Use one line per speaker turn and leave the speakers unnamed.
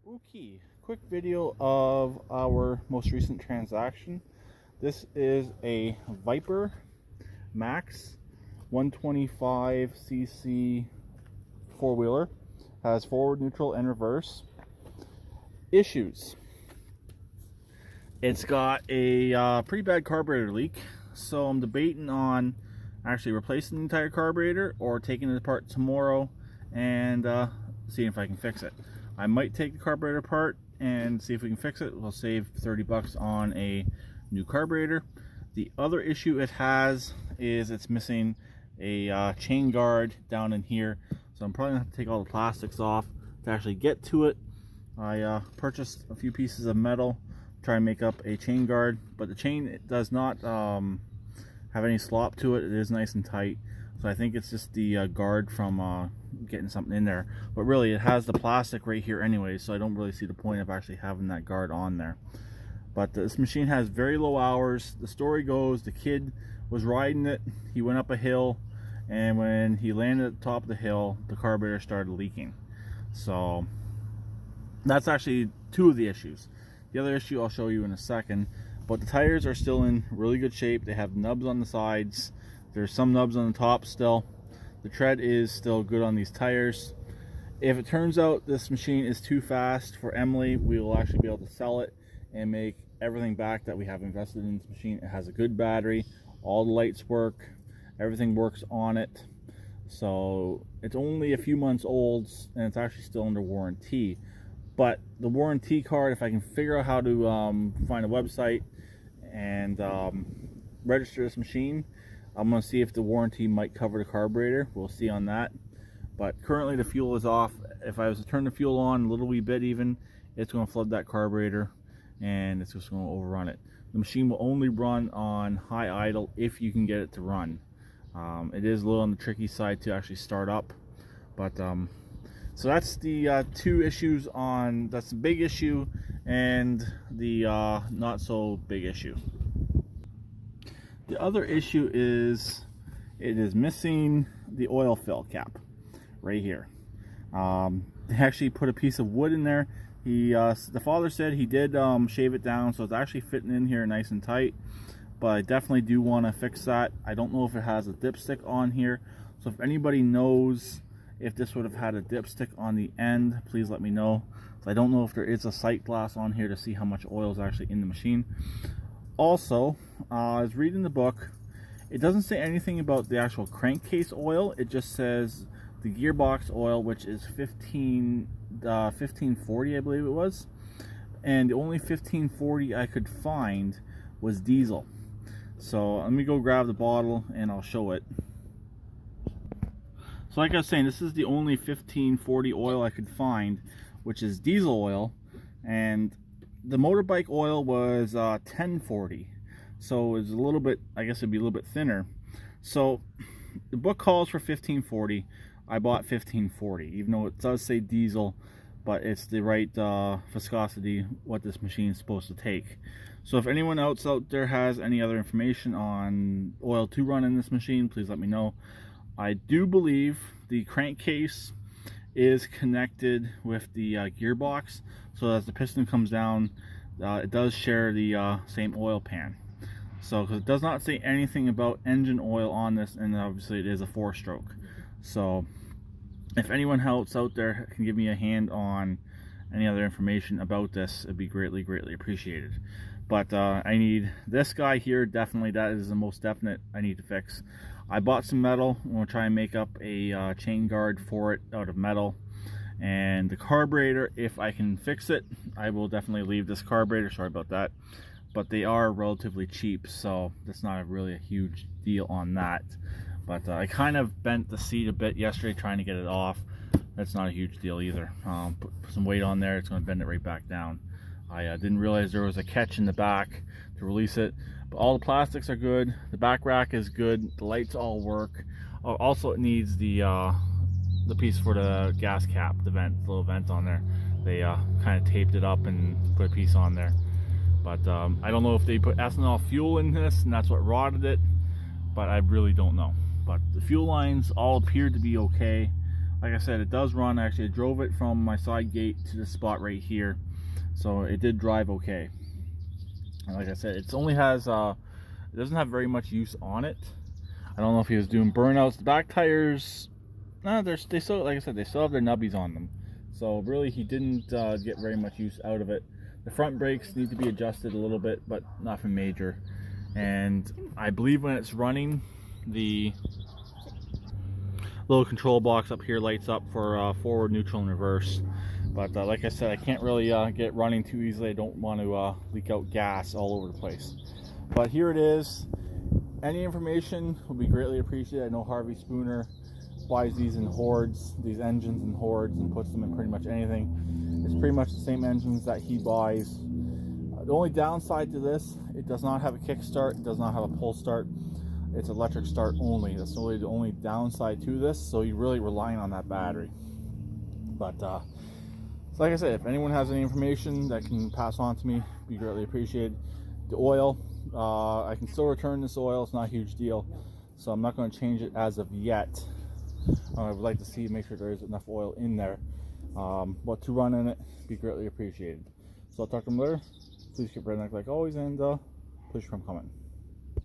Okay, quick video of our most recent transaction. This is a ViperMax 125cc four-wheeler. Has forward, neutral, and reverse. Issues. It's got a pretty bad carburetor leak, so I'm debating on actually replacing the entire carburetor or taking it apart tomorrow and seeing if I can fix it. I might take the carburetor apart and see if we can fix it. We'll save 30 bucks on a new carburetor. The other issue it has is it's missing a chain guard down in here, so I'm probably gonna have to take all the plastics off to actually get to it. I purchased a few pieces of metal to try and make up a chain guard, but the chain, it does not have any slop to it. It is nice and tight, so I think it's just the guard from getting something in there. But really, it has the plastic right here anyway, so I don't really see the point of actually having that guard on there. But this machine has very low hours. The story goes the kid was riding it, he went up a hill, and when he landed at the top of the hill, the carburetor started leaking. So that's actually two of the issues. The other issue I'll show you in a second, but the tires are still in really good shape. They have nubs on the sides, there's some nubs on the top still. The tread is still good on these tires. If it turns out this machine is too fast for Emily, we will actually be able to sell it and make everything back that we have invested in this machine. It has a good battery, all the lights work, everything works on it. So it's only a few months old and it's actually still under warranty. But the warranty card, if I can figure out how to find a website and register this machine, I'm going to see if the warranty might cover the carburetor. We'll see on that. But currently the fuel is off. If I was to turn the fuel on a little wee bit even, it's going to flood that carburetor and it's just going to overrun it. The machine will only run on high idle if you can get it to run. It is a little on the tricky side to actually start up. But so that's the two issues on, that's the big issue and the not so big issue. The other issue is it is missing the oil fill cap right here. They actually put a piece of wood in there. The father said he did shave it down, so it's actually fitting in here nice and tight. But I definitely do want to fix that. I don't know if it has a dipstick on here, so if anybody knows if this would have had a dipstick on the end, please let me know. So I don't know if there is a sight glass on here to see how much oil is actually in the machine. Also, I was reading the book. It doesn't say anything about the actual crankcase oil. It just says the gearbox oil, which is 1540, I believe it was. And the only 1540 I could find was diesel. So let me go grab the bottle and I'll show it. So like I was saying, this is the only 1540 oil I could find, which is diesel oil. And the motorbike oil was 1040, so it's a little bit, I guess it'd be a little bit thinner. So the book calls for 1540. I bought 1540, even though it does say diesel, but it's the right viscosity what this machine is supposed to take. So if anyone else out there has any other information on oil to run in this machine, please let me know. I do believe the crankcase is connected with the gearbox, so as the piston comes down, it does share the same oil pan. So because it does not say anything about engine oil on this, and obviously it is a 4-stroke. So if anyone else out there can give me a hand on any other information about this, it'd be greatly appreciated. But I need this guy here, definitely. That is the most definite I need to fix. I bought some metal. I'm going to try and make up a chain guard for it out of metal. And the carburetor, if I can fix it, I will definitely leave this carburetor. Sorry about that. But they are relatively cheap, so that's not really a huge deal on that. But I kind of bent the seat a bit yesterday trying to get it off. That's not a huge deal either. Put some weight on there, it's going to bend it right back down. I didn't realize there was a catch in the back to release it. But all the plastics are good. The back rack is good. The lights all work. Also, it needs the piece for the gas cap, the vent, the little vent on there. They kind of taped it up and put a piece on there. But I don't know if they put ethanol fuel in this and that's what rotted it. But I really don't know. But the fuel lines all appeared to be okay. like I said, it does run. Actually, I drove it from my side gate to the spot right here, so it did drive okay. And like I said, it only has it doesn't have very much use on it. I don't know if he was doing burnouts. The back tires, they still, like I said, they still have their nubbies on them, so really he didn't get very much use out of it. The front brakes need to be adjusted a little bit, but nothing major. And I believe when it's running, the little control box up here lights up for forward, neutral, and reverse. But like I said, I can't really get it running too easily. I don't want to leak out gas all over the place. But here it is. Any information would be greatly appreciated. I know Harvey Spooner buys these in hordes, these engines in hordes, and puts them in pretty much anything. It's pretty much the same engines that he buys. The only downside to this, it does not have a kickstart, it does not have a pull start. It's electric start only. That's really the only downside to this, so you're really relying on that battery. But so like I said, if anyone has any information that can pass on to me, be greatly appreciated. The oil, I can still return this oil. It's not a huge deal, so I'm not going to change it as of yet. I would like to see, make sure there is enough oil in there, but to run in it, be greatly appreciated. So I'll talk to them later. Please keep redneck like always, and please keep coming.